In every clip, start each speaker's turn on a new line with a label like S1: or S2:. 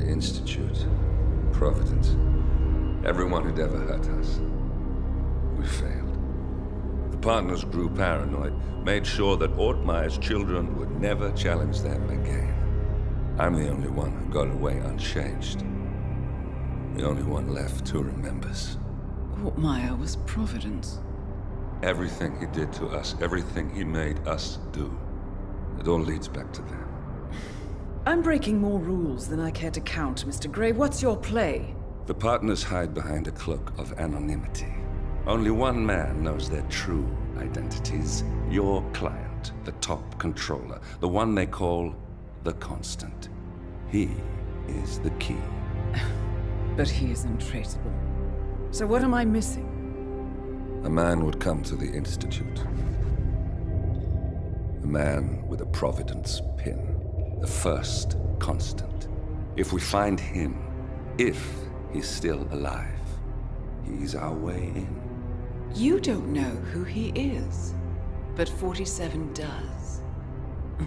S1: The Institute. Providence. Everyone who'd ever hurt us. We failed. The partners grew paranoid, made sure that Ortmeyer's children would never challenge them again. I'm the only one who got away unchanged. The only one left who remembers.
S2: Ortmeyer was Providence.
S1: Everything he did to us, everything he made us do, it all leads back to them.
S2: I'm breaking more rules than I care to count, Mr. Grey. What's your play?
S1: The partners hide behind a cloak of anonymity. Only one man knows their true identities. Your client, the top controller, the one they call the Constant. He is the key.
S2: But he isn't traceable. So what am I missing?
S1: A man would come to the Institute. A man with a Providence pin. The first Constant. If we find him, if he's still alive, he's our way in.
S2: You don't know who he is, but 47 does.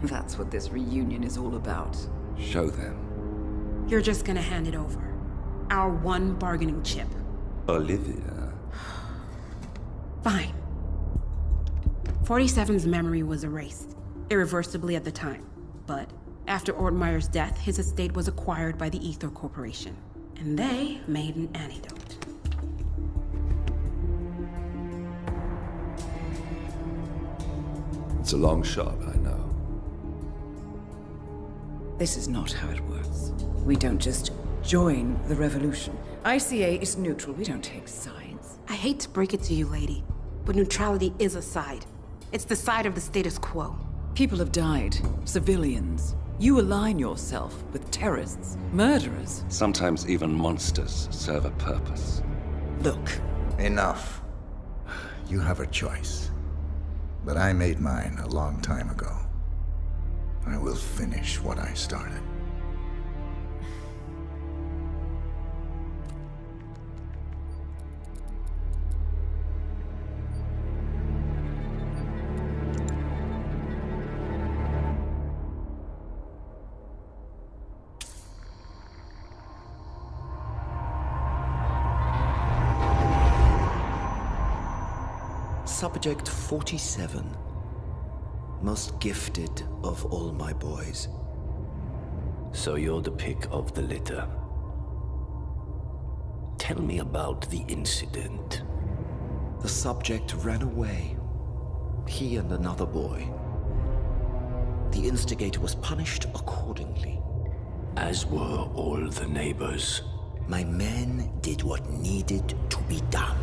S2: That's what this reunion is all about.
S1: Show them.
S3: You're just gonna hand it over. Our one bargaining chip.
S1: Olivia.
S3: Fine. 47's memory was erased, irreversibly at the time. But after Ortmeyer's death, his estate was acquired by the Ether Corporation. And they made an antidote.
S1: It's a long shot, I know.
S2: This is not how it works. We don't just join the revolution. ICA is neutral. We don't take sides.
S3: I hate to break it to you, lady, but neutrality is a side. It's the side of the status quo.
S2: People have died. Civilians. You align yourself with terrorists, murderers.
S1: Sometimes even monsters serve a purpose.
S2: Look.
S4: Enough. You have a choice. But I made mine a long time ago. I will finish what I started.
S5: Subject 47. Most gifted of all my boys.
S6: So you're the pick of the litter. Tell me about the incident.
S5: The subject ran away. He and another boy. The instigator was punished accordingly.
S6: As were all the neighbors.
S5: My men did what needed to be done.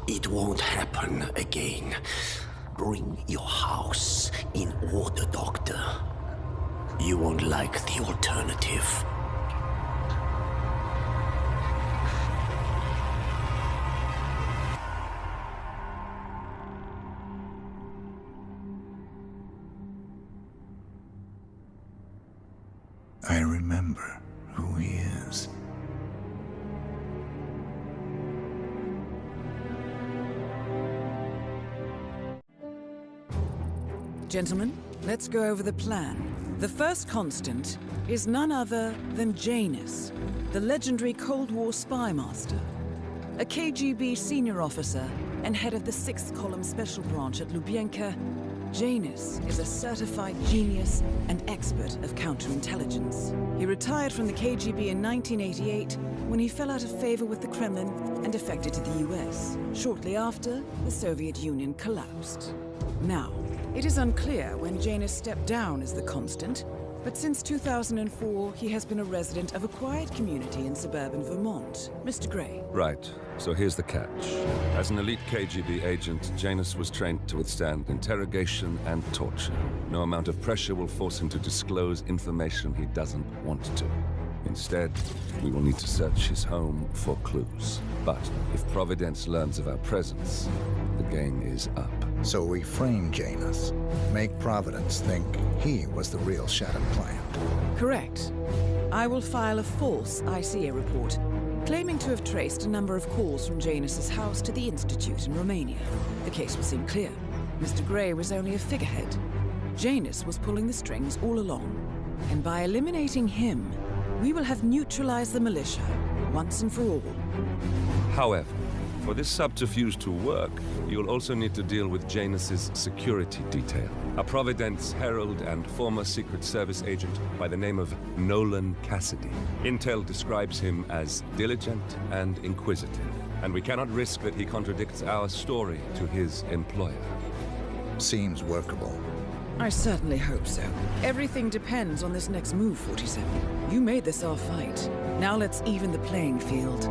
S6: It won't happen again. Bring your house in order, Doctor. You won't like the alternative.
S4: I remember who he is.
S2: Gentlemen, let's go over the plan. The first Constant is none other than Janus, the legendary Cold War spy master, a KGB senior officer and head of the 6th Column Special Branch at Lubyanka. Janus is a certified genius and expert of counterintelligence. He retired from the KGB in 1988 when he fell out of favor with the Kremlin and defected to the US. Shortly after, the Soviet Union collapsed. Now, it is unclear when Janus stepped down as the Constant, but since 2004, he has been a resident of a quiet community in suburban Vermont. Mr. Grey.
S1: Right. So here's the catch. As an elite KGB agent, Janus was trained to withstand interrogation and torture. No amount of pressure will force him to disclose information he doesn't want to. Instead, we will need to search his home for clues. But if Providence learns of our presence, the game is up.
S4: So we frame Janus, make Providence think he was the real Shadow client.
S2: Correct. I will file a false ICA report, claiming to have traced a number of calls from Janus's house to the Institute in Romania. The case will seem clear. Mr. Grey was only a figurehead. Janus was pulling the strings all along, and by eliminating him, we will have neutralized the militia once and for all.
S1: However, for this subterfuge to work, you'll also need to deal with Janus's security detail. A Providence herald and former Secret Service agent by the name of Nolan Cassidy. Intel describes him as diligent and inquisitive, and we cannot risk that he contradicts our story to his employer.
S4: Seems workable.
S2: I certainly hope so. Everything depends on this next move, 47. You made this our fight. Now let's even the playing field.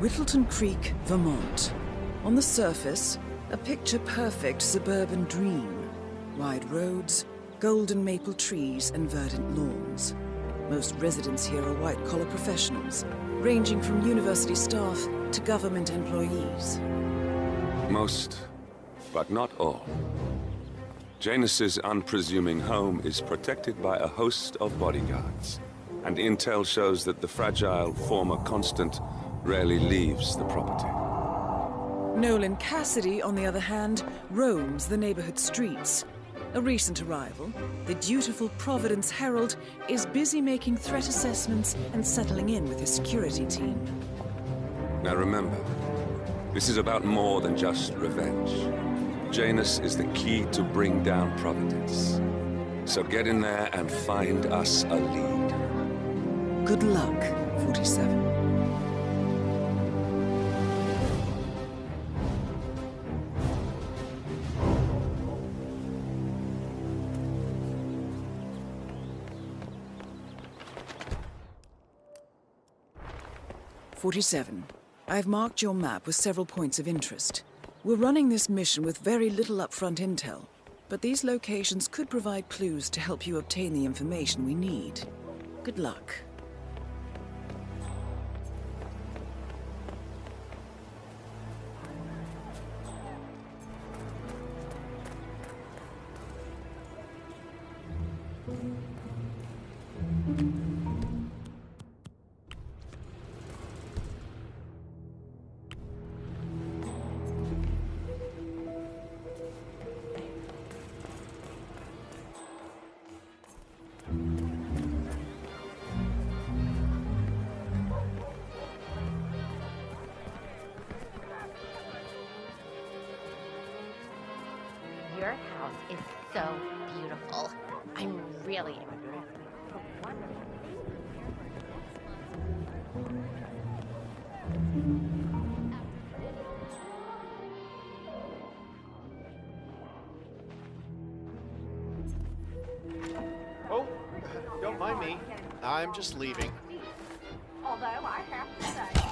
S2: Whitteton Creek, Vermont. On the surface, a picture-perfect suburban dream. Wide roads, golden maple trees, and verdant lawns. Most residents here are white-collar professionals, ranging from university staff to government employees.
S1: Most, but not all. Janus's unpresuming home is protected by a host of bodyguards, and intel shows that the fragile former constant rarely leaves the property.
S2: Nolan Cassidy, on the other hand, roams the neighborhood streets. A recent arrival, the dutiful Providence Herald is busy making threat assessments and settling in with his security team.
S1: Now remember, this is about more than just revenge. Janus is the key to bring down Providence. So get in there and find us a lead.
S2: Good luck, 47. I've marked your map with several points of interest. We're running this mission with very little upfront intel, but these locations could provide clues to help you obtain the information we need. Good luck.
S7: Your house is so beautiful. I'm really impressed.
S8: Oh, don't mind me. I'm just leaving.
S7: Although I have to say,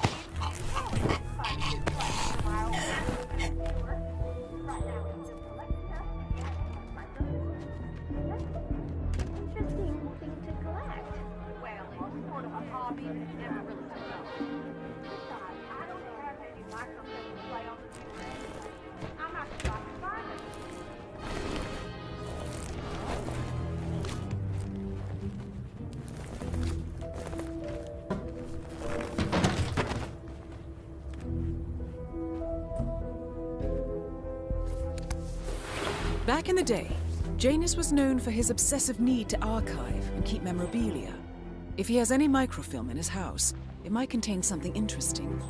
S7: interesting thing to collect. Well, it's sort of a hobby that never really took off. Besides, I don't have any microfilm to play on the computer. I'm not sure I can find it.
S2: Back in the day, Janus was known for his obsessive need to archive and keep memorabilia. If he has any microfilm in his house, it might contain something interesting.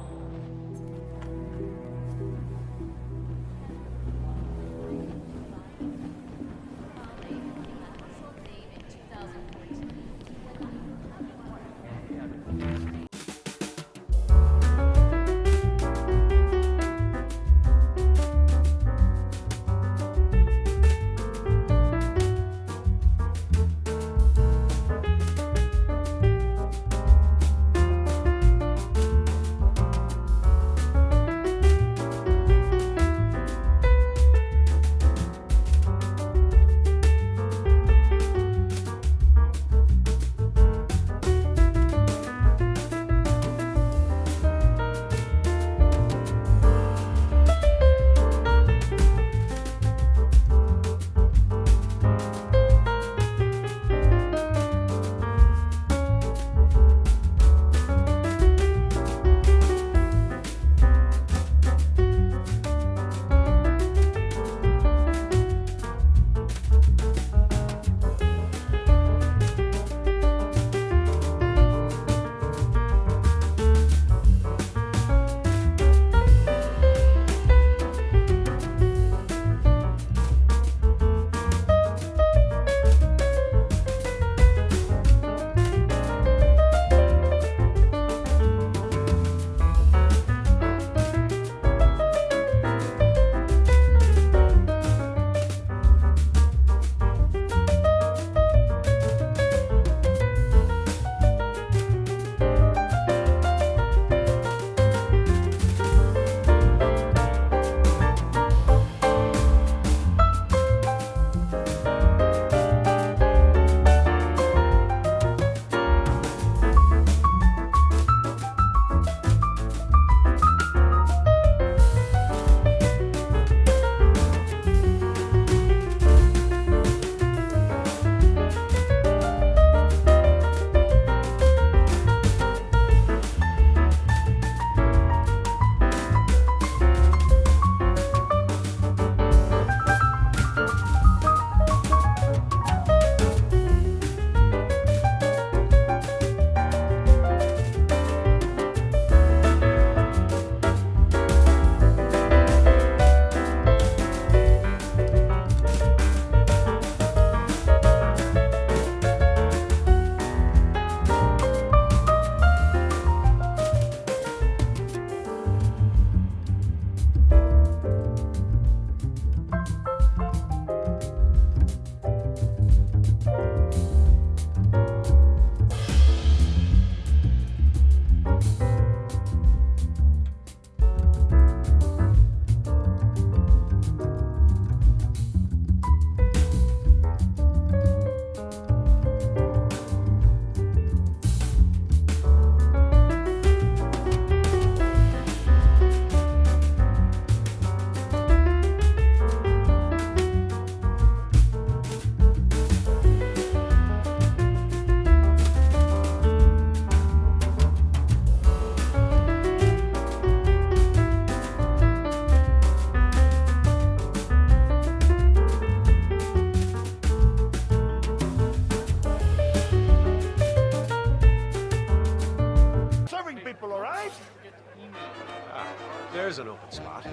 S8: There's an open spot.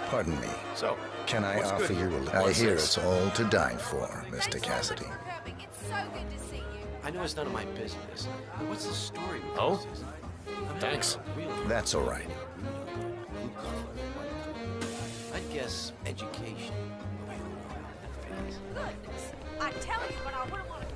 S4: Pardon me.
S8: So,
S4: Can I
S8: what's
S4: offer
S8: good?
S4: you a... I
S8: What's
S4: hear
S8: this?
S4: it's all to die for, Mr. Cassidy.
S9: It's so good to see you.
S6: I know it's none of my business, but what's the story with
S8: Oh?
S6: this?
S8: Thanks.
S4: That's all right.
S6: I'd guess education.
S9: Goodness. I tell you, but I wouldn't want to.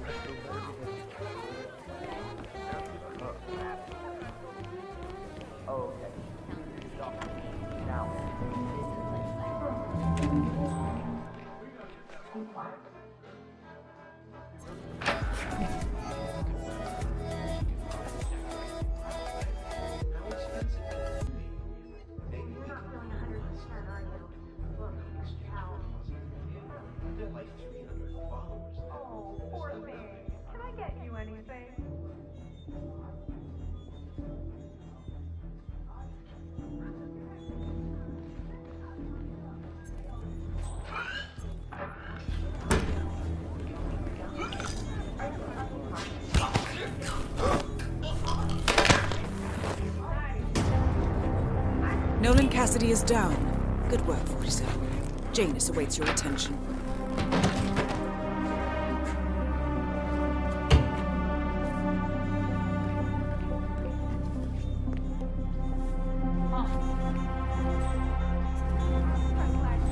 S7: Oh, poor thing. Can I get you anything?
S2: Nolan Cassidy is down. Good work, 47. Janus awaits your attention.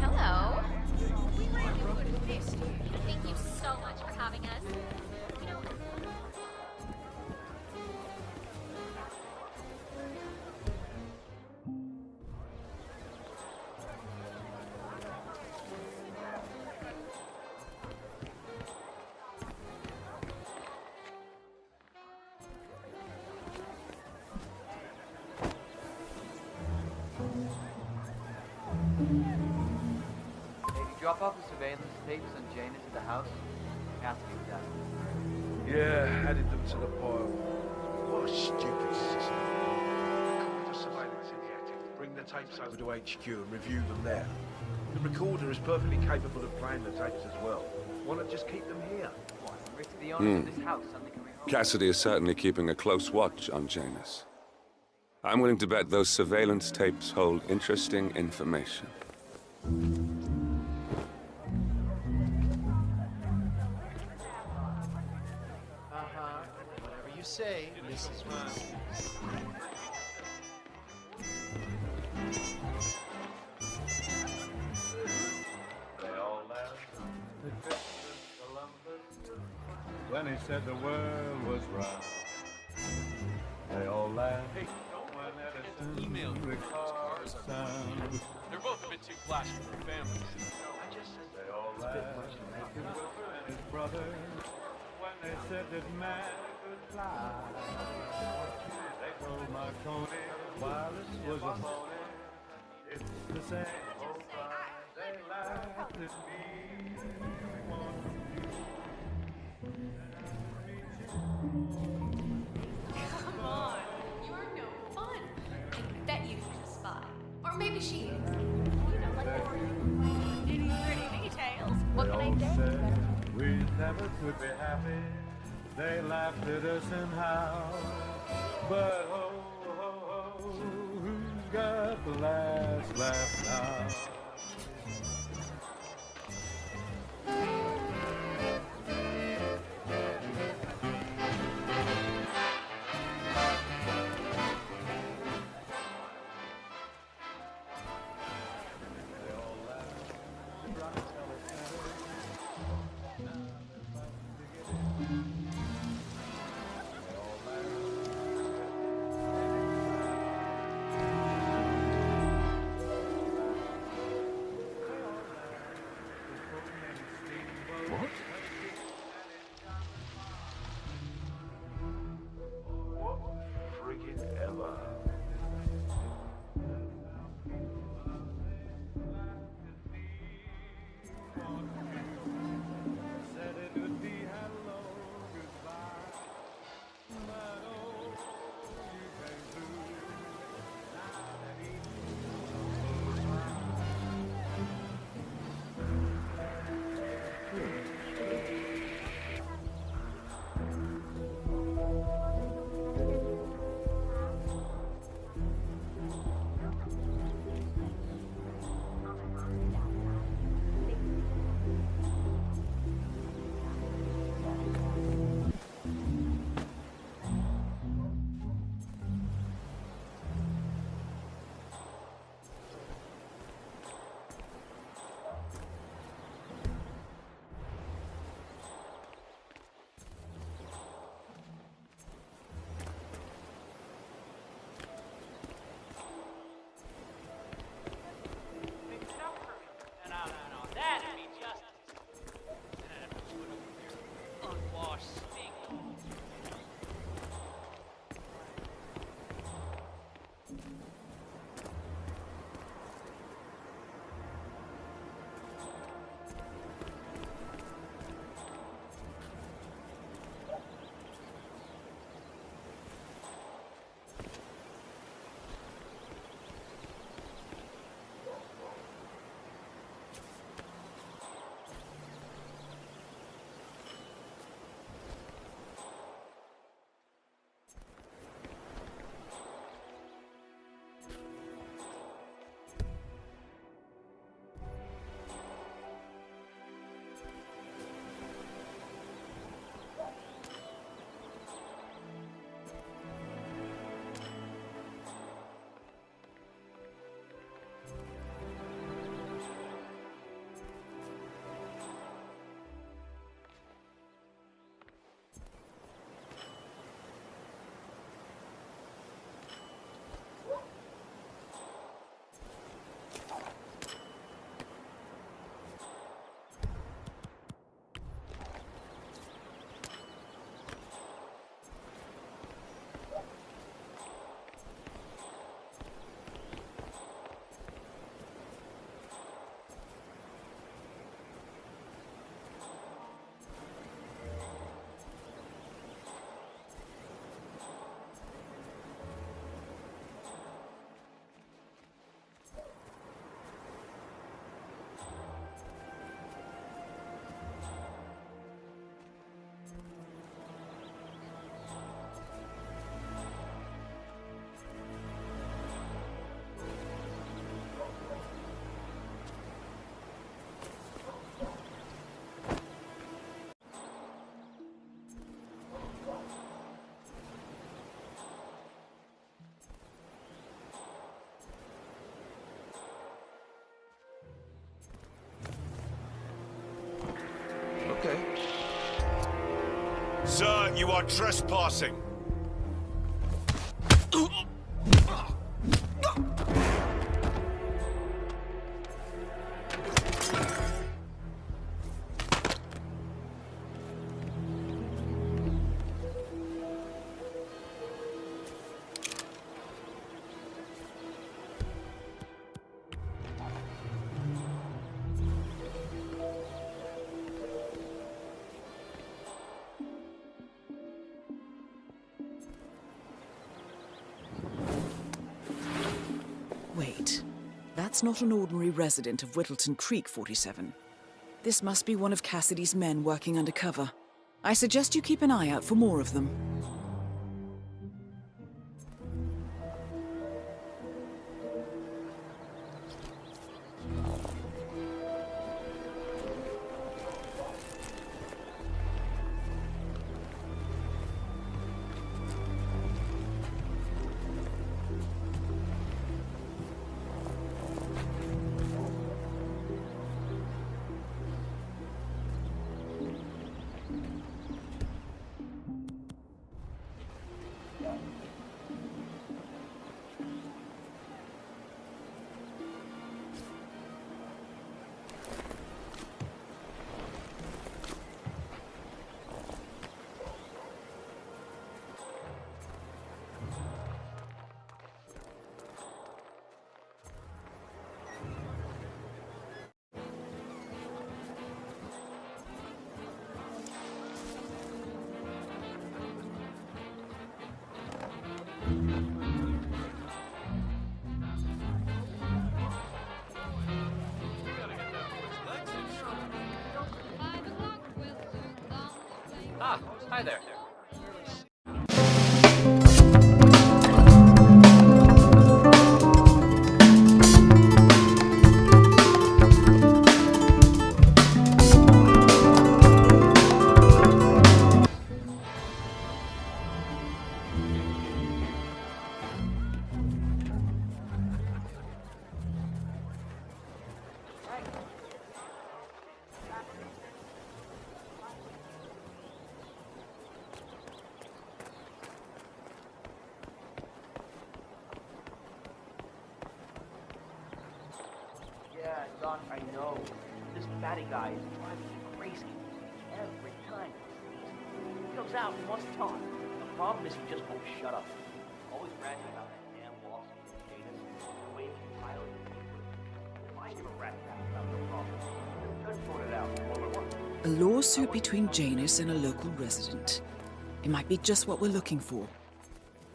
S10: Hello. We really would have missed you. Thank you so much for having us. You know,
S11: Hey, did you drop off the surveillance tapes on Janus at the house? Asking that.
S12: Yeah, added them to the pile. What a stupid system. Record the surveillance in the attic. Bring the tapes over to HQ and review them there. The recorder is perfectly capable of playing the tapes as well. Why not just keep them here?
S11: What? Risk the owners of this house suddenly coming home?
S1: Cassidy is certainly keeping a close watch on Janus. I'm willing to bet those surveillance tapes hold interesting information.
S8: Whatever you say, Mrs. Reese.
S12: When he said the world was round, they all laughed. When Edison
S13: Email you
S12: recorded
S13: those cars are
S12: sound.
S13: They're both a bit too flashy for a family.
S12: They all laughed. Wilbur and his brother, when they said that man could fly. They told Marconi wireless was a phony. It's the same old lie. They laughed at me.
S9: Come on. You are no fun. I bet you he's a spy. Or maybe she is. You know, like nitty-gritty details. What can I say?
S12: Said we never could be happy. They laughed at us and how. But ho, ho, ho, who's got the last laugh now?
S14: Sir, you are trespassing.
S2: Wait, that's not an ordinary resident of Whitteton Creek, 47. This must be one of Cassidy's men working undercover. I suggest you keep an eye out for more of them.
S11: Ah, hi there.
S15: Yeah, Doc, I know. This fatty guy is driving me crazy. Every time he comes out and wants to talk. The problem is he just won't shut up. Always ranting about that damn lawsuit with Janus, the way he pilot the paper. If I give a rat crap about no problem, the judge sorted out.
S2: A lawsuit between Janus and a local resident. It might be just what we're looking for.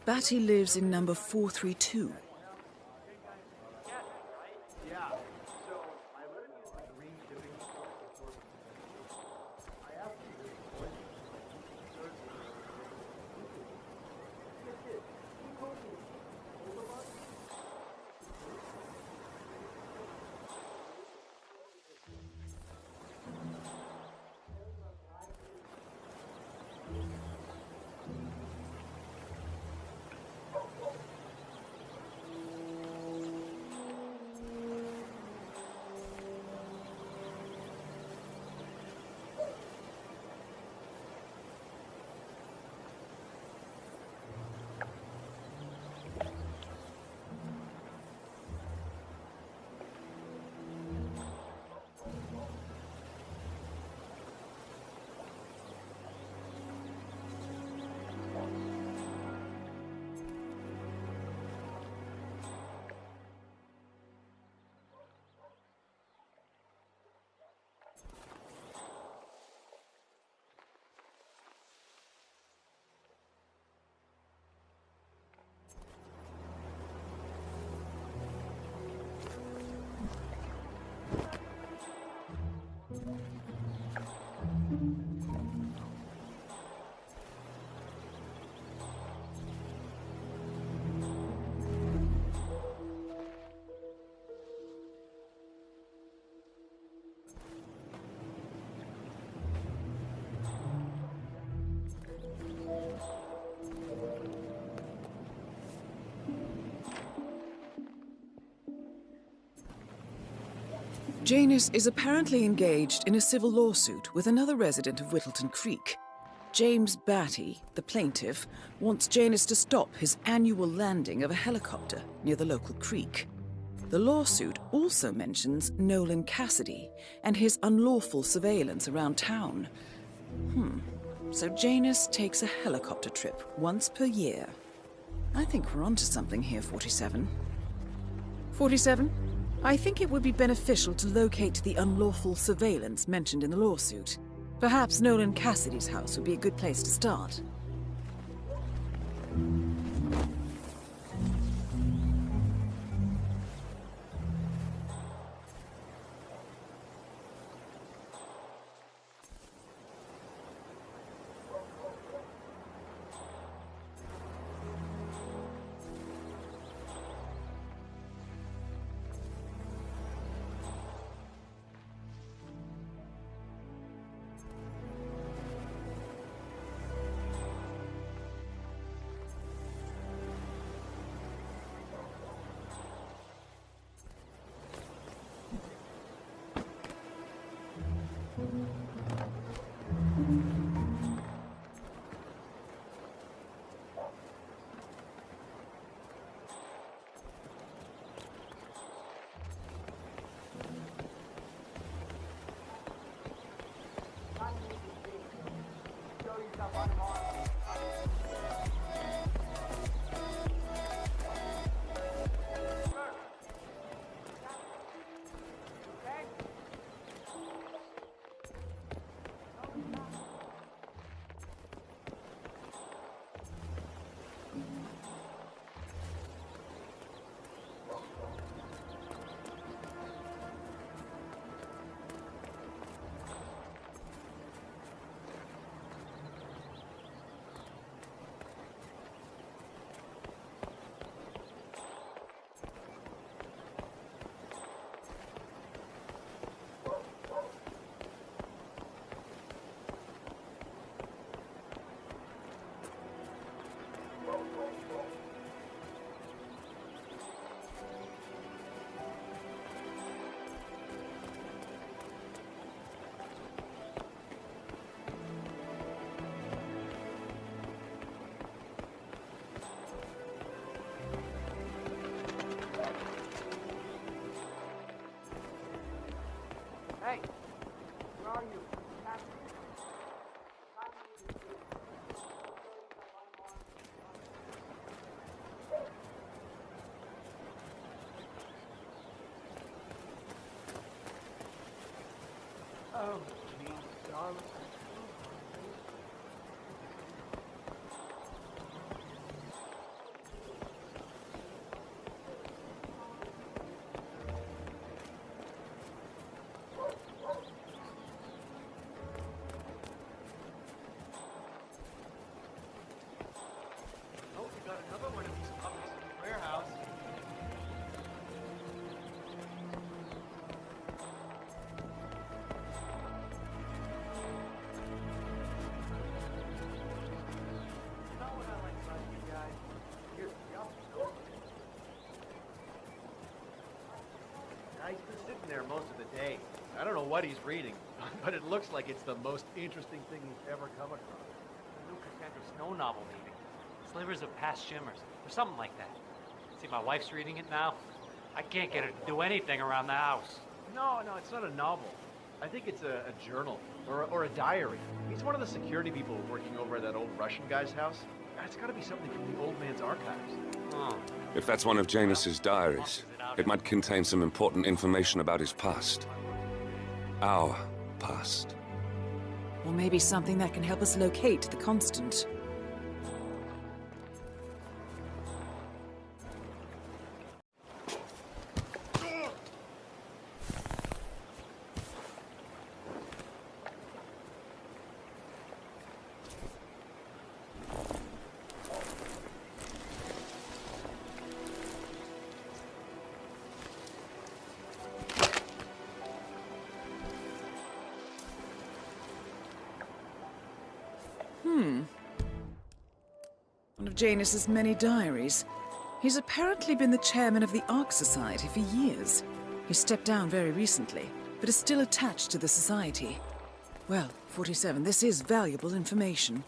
S2: Batty lives in number 432. Janus is apparently engaged in a civil lawsuit with another resident of Whitteton Creek. James Batty, the plaintiff, wants Janus to stop his annual landing of a helicopter near the local creek. The lawsuit also mentions Nolan Cassidy and his unlawful surveillance around town. So Janus takes a helicopter trip once per year. I think we're onto something here, 47. 47? I think it would be beneficial to locate the unlawful surveillance mentioned in the lawsuit. Perhaps Nolan Cassidy's house would be a good place to start.
S15: Hey, where are you? Oh, geez, darling.
S11: Oh, you got another one of these puppies in the warehouse. You know what I like about you guys? You're
S8: He's been sitting there most of the day. I don't know what he's reading, but it looks like it's the most interesting thing he's ever come across.
S11: The new Cassandra Snow novel, maybe. Slivers of Past Shimmers, or something like that. See, my wife's reading it now. I can't get her to do anything around the house.
S8: No, it's not a novel. I think it's a journal, or a diary. He's one of the security people working over at that old Russian guy's house. It's gotta be something from the old man's archives.
S11: Oh.
S1: If that's one of Janus's diaries, it might contain some important information about his past. Our past.
S2: Or maybe something that can help us locate the Constant. One of Janus's many diaries. He's apparently been the chairman of the Ark Society for years. He stepped down very recently, but is still attached to the society. Well, 47, this is valuable information.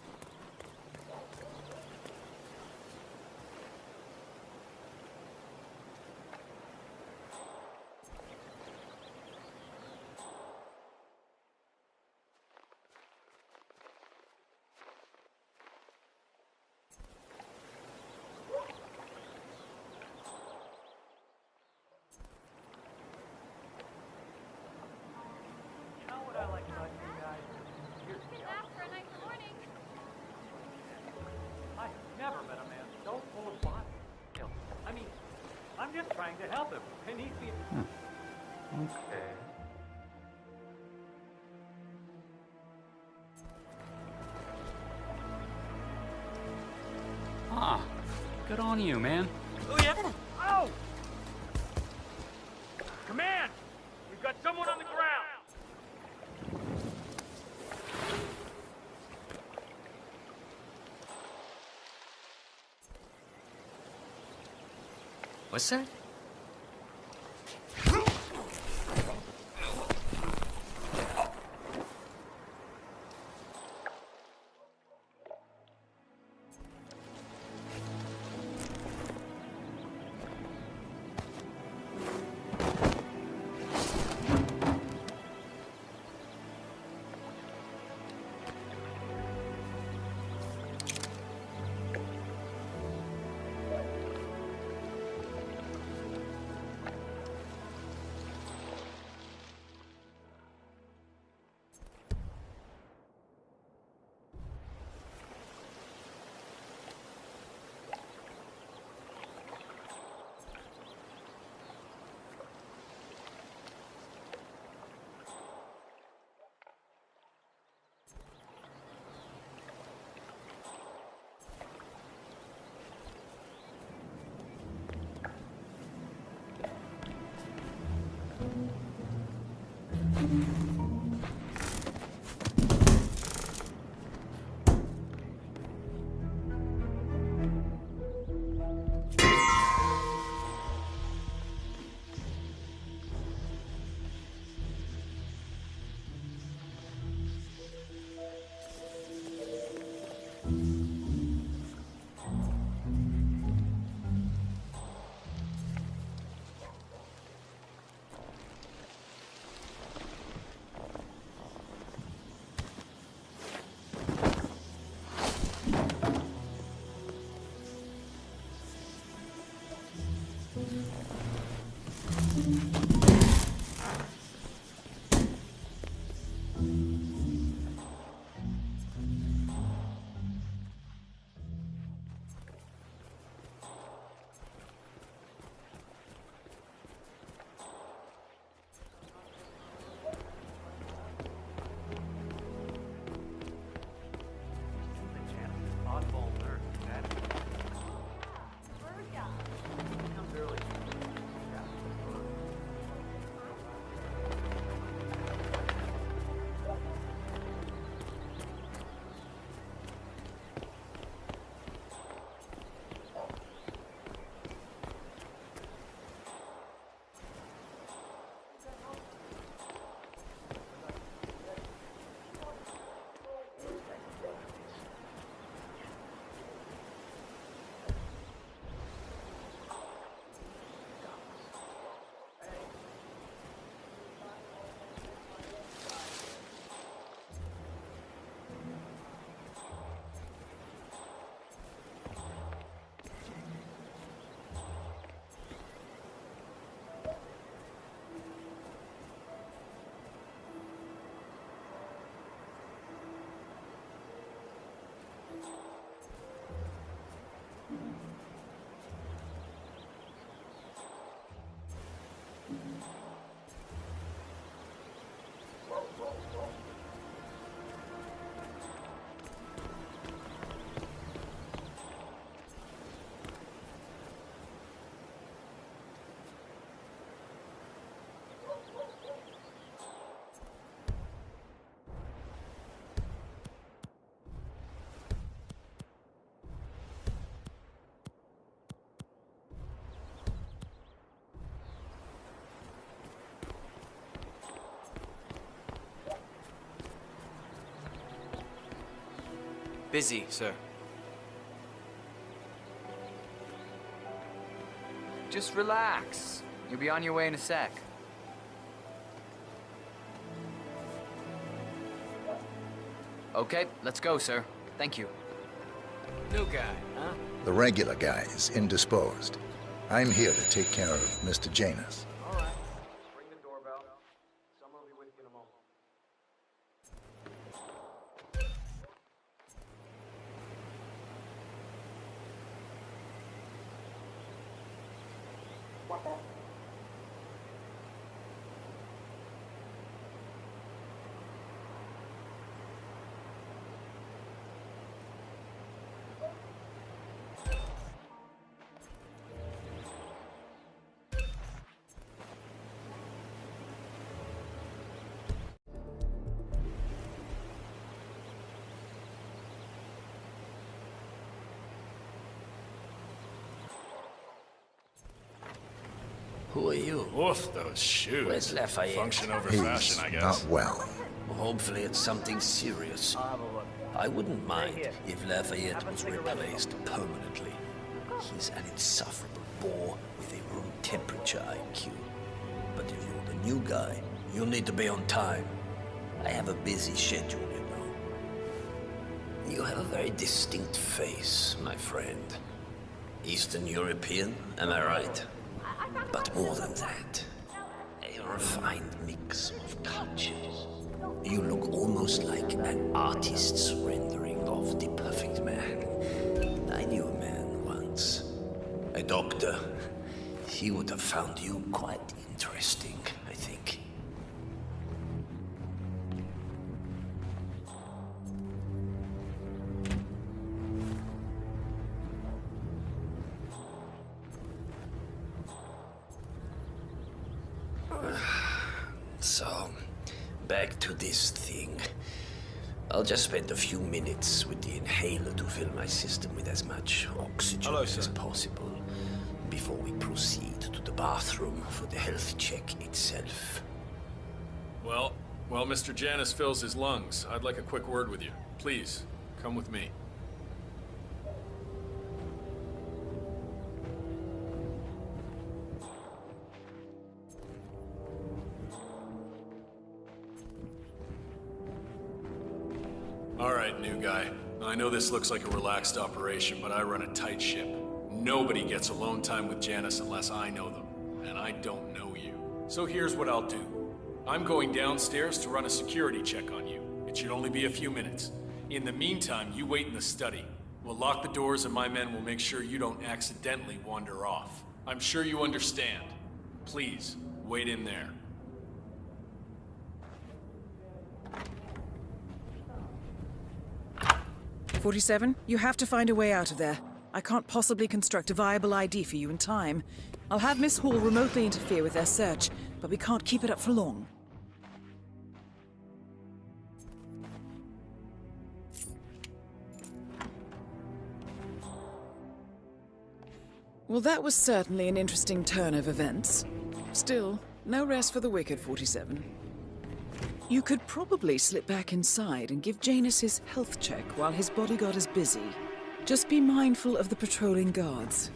S11: You know what I like about you guys? You're
S10: Kidnapped for a night for mourning.
S11: I've never met a man so full of body. I mean, I'm just trying to help him, and he's being...
S16: Okay. Ah, good on you, man.
S11: Oh, yeah? Oh! Command! We've got someone on the ground!
S16: What's that?
S17: Busy, sir.
S18: Just relax. You'll be on your way in a sec. Okay, let's go, sir. Thank you.
S17: New guy, huh?
S4: The regular guy is indisposed. I'm here to take care of Mr. Janus.
S8: All right. Ring the doorbell. Someone will be with you in a moment.
S6: Who are you?
S14: Woof, those shoes.
S6: Where's Lafayette?
S14: Function over
S4: He's
S14: fashion, I guess.
S4: not well.
S6: Hopefully it's something serious. I wouldn't mind if Lafayette was replaced permanently. He's an insufferable bore with a room temperature IQ. But if you're the new guy, you'll need to be on time. I have a busy schedule, you know. You have a very distinct face, my friend. Eastern European, am I right? But more than that, a refined mix of cultures. You look almost like an artist's rendering of the perfect man. I knew a man once, a doctor. He would have found you quite interesting, I think. So, back to this thing. I'll just spend a few minutes with the inhaler to fill my system with as much oxygen as possible before we proceed to the bathroom for the health check itself.
S13: Well, while Mr. Janus fills his lungs, I'd like a quick word with you. Please, come with me. All right, new guy. I know this looks like a relaxed operation, but I run a tight ship. Nobody gets alone time with Janus unless I know them, and I don't know you. So here's what I'll do. I'm going downstairs to run a security check on you. It should only be a few minutes. In the meantime, you wait in the study. We'll lock the doors and my men will make sure you don't accidentally wander off. I'm sure you understand. Please, wait in there.
S2: 47, you have to find a way out of there. I can't possibly construct a viable ID for you in time. I'll have Miss Hall remotely interfere with their search, but we can't keep it up for long. Well, that was certainly an interesting turn of events. Still, no rest for the wicked, 47. You could probably slip back inside and give Janus his health check while his bodyguard is busy. Just be mindful of the patrolling guards.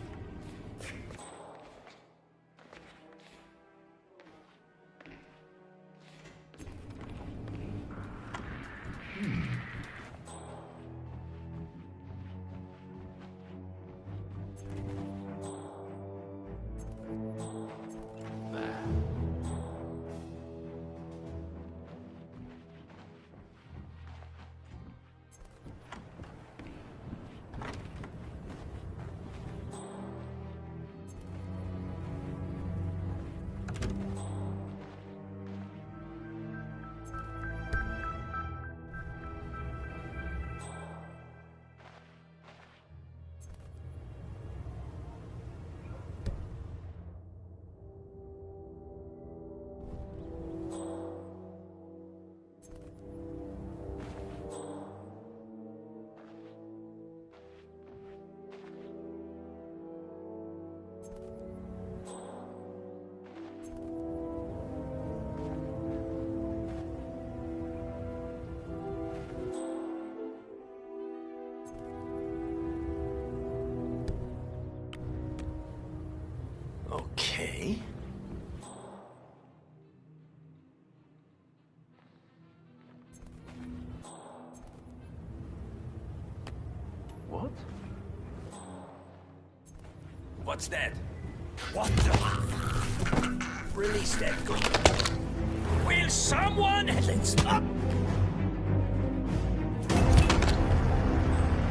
S6: What's that? What the? Release that gun. Will someone? Let's up!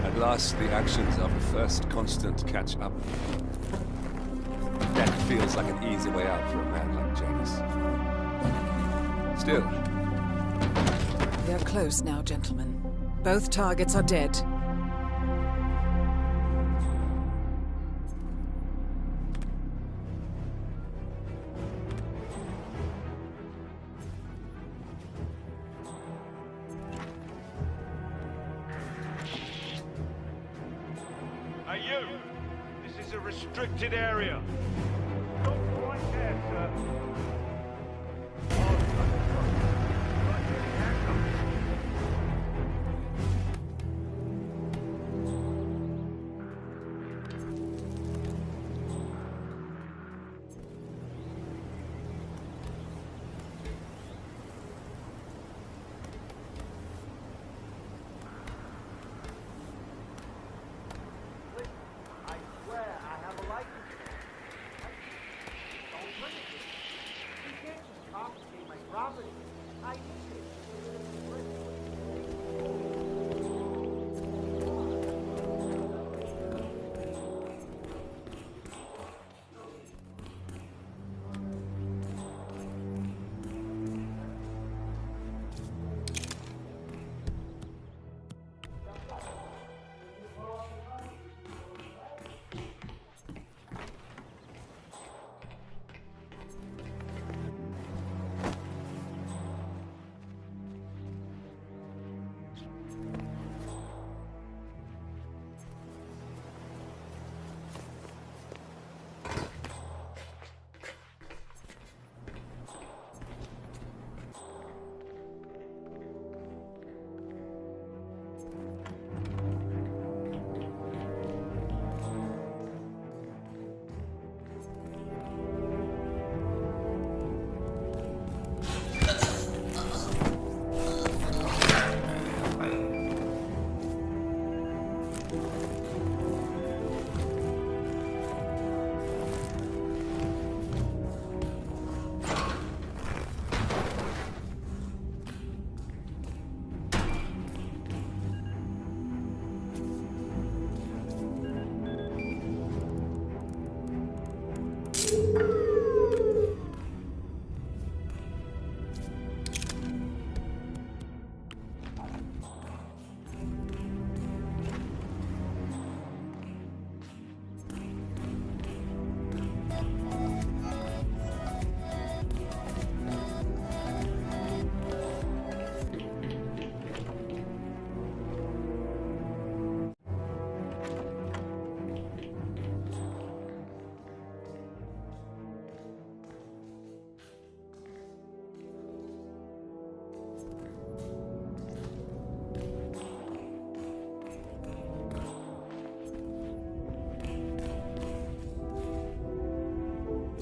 S1: At last, the actions of the first constant catch up. That feels like an easy way out for a man like Janus. Still.
S2: We are close now, gentlemen. Both targets are dead.
S12: Hey, you! This is a restricted area. Don't go right there, sir.
S15: I swear I have a license. Don't bring it. You can't just confiscate my property. I need it.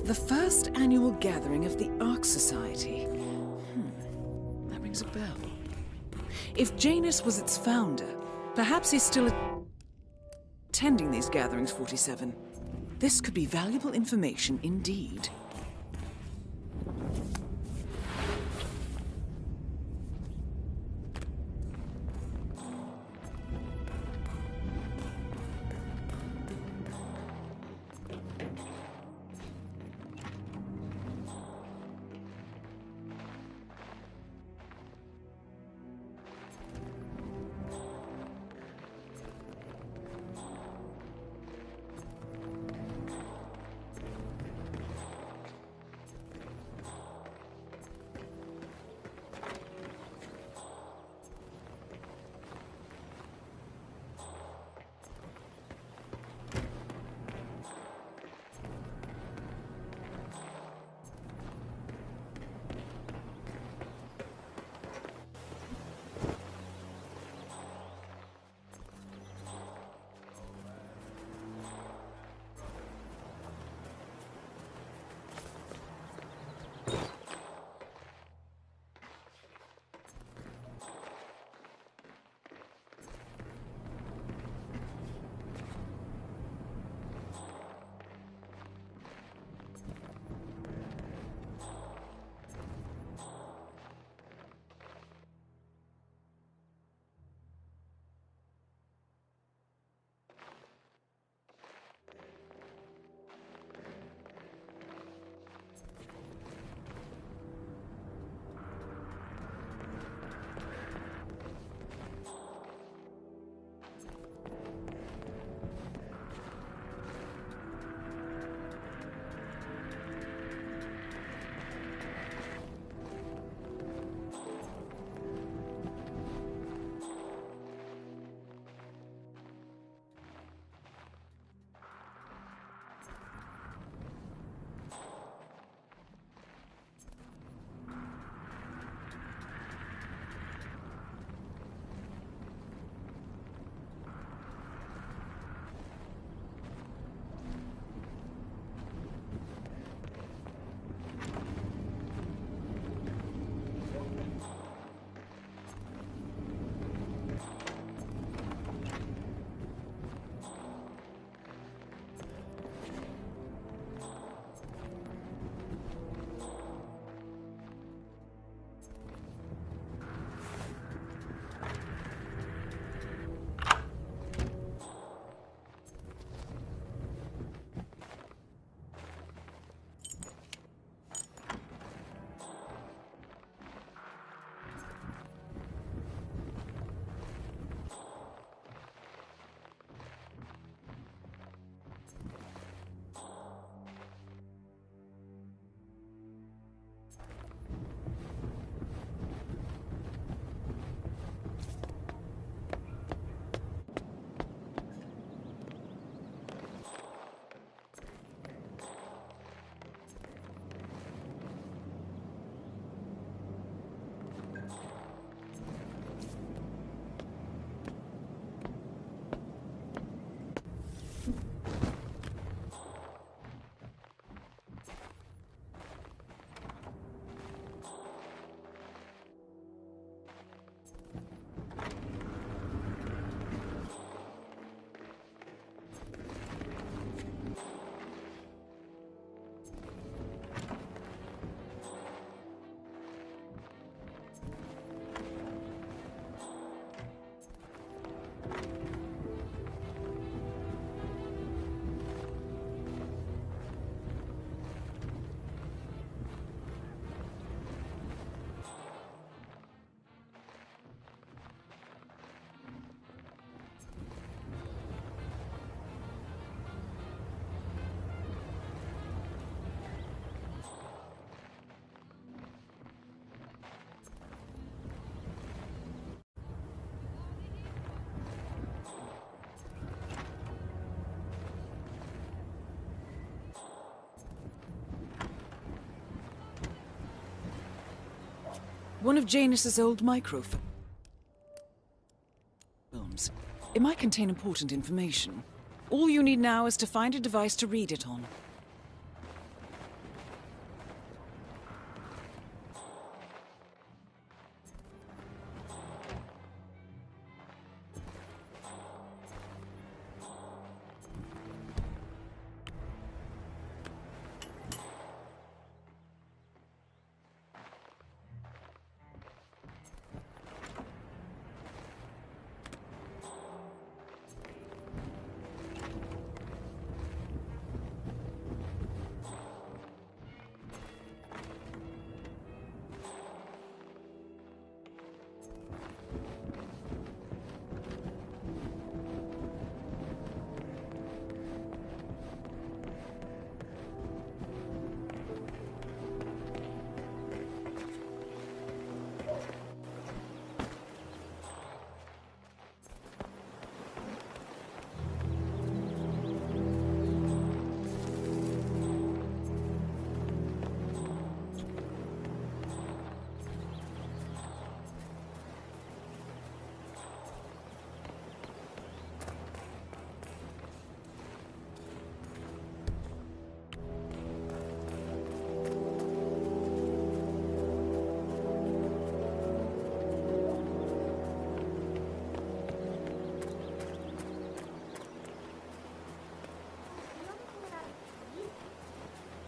S2: The first annual gathering of the Ark Society. That rings a bell. If Janus was its founder, perhaps he's still attending these gatherings, 47. This could be valuable information indeed. One of Janus's old microfilms. It might contain important information. All you need now is to find a device to read it on.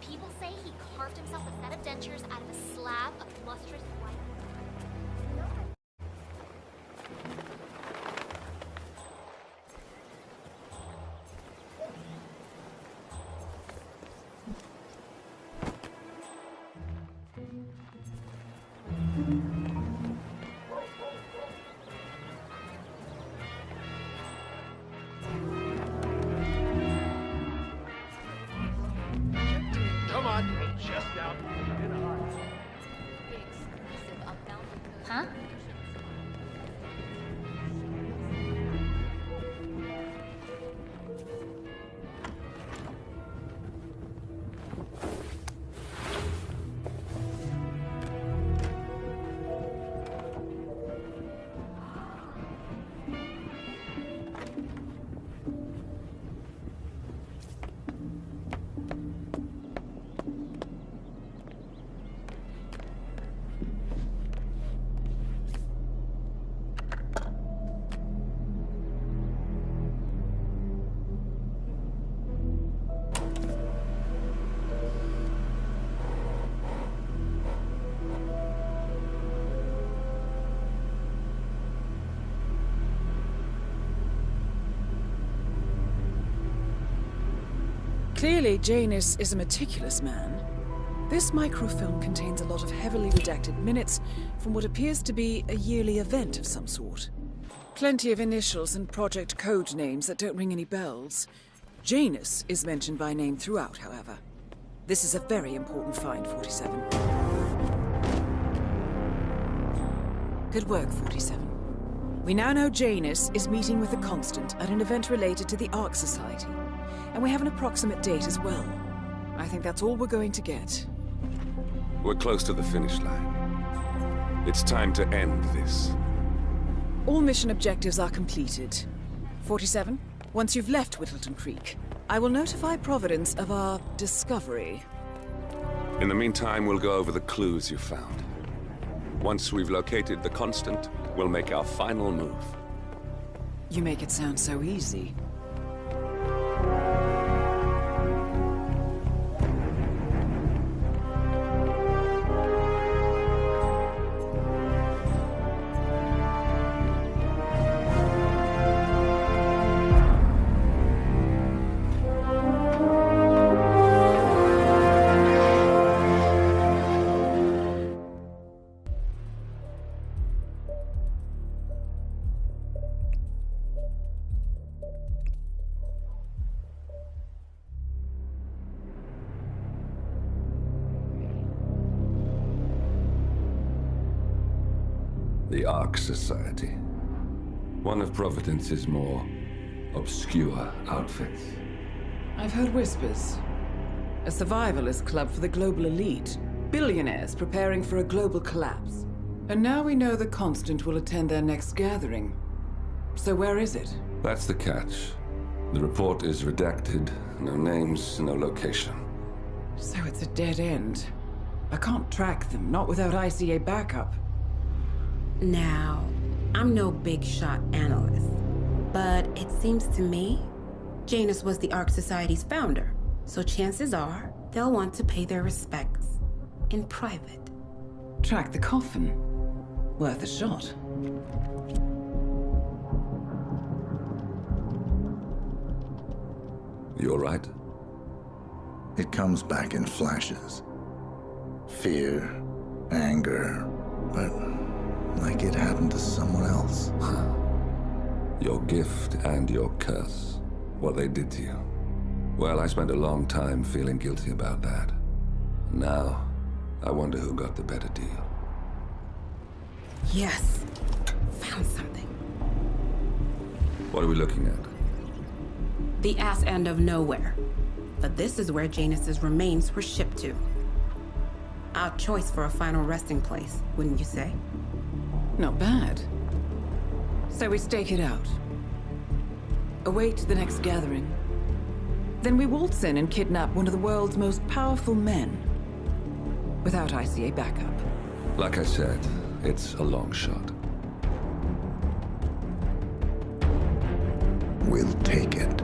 S10: People say he carved himself a set of dentures out of a slab of lustrous white.
S8: Come on, chest out.
S10: Huh?
S2: Clearly, Janus is a meticulous man. This microfilm contains a lot of heavily redacted minutes from what appears to be a yearly event of some sort. Plenty of initials and project code names that don't ring any bells. Janus is mentioned by name throughout, however. This is a very important find, 47. Good work, 47. We now know Janus is meeting with the Constant at an event related to the Ark Society. And we have an approximate date as well. I think that's all we're going to get.
S1: We're close to the finish line. It's time to end this.
S2: All mission objectives are completed. 47, once you've left Whitteton Creek, I will notify Providence of our discovery.
S1: In the meantime, we'll go over the clues you found. Once we've located the Constant, we'll make our final move.
S2: You make it sound so easy.
S1: The Ark Society. One of Providence's more obscure outfits.
S2: I've heard whispers. A survivalist club for the global elite. Billionaires preparing for a global collapse. And now we know the Constant will attend their next gathering. So where is it?
S1: That's the catch. The report is redacted. No names, no location.
S2: So it's a dead end. I can't track them, not without ICA backup.
S3: Now, I'm no big shot analyst, but it seems to me Janus was the Ark Society's founder, so chances are they'll want to pay their respects in private.
S2: Track the coffin. Worth a shot.
S1: You all right?
S4: It comes back in flashes. Fear, anger, but like it happened to someone else.
S1: Your gift and your curse. What they did to you. Well, I spent a long time feeling guilty about that. Now, I wonder who got the better deal.
S3: Yes. Found something.
S1: What are we looking at?
S3: The ass end of nowhere. But this is where Janus's remains were shipped to. Odd choice for a final resting place, wouldn't you say?
S2: Not bad. So we stake it out. Await the next gathering. Then we waltz in and kidnap one of the world's most powerful men. Without ICA backup.
S1: Like I said, it's a long shot.
S4: We'll take it.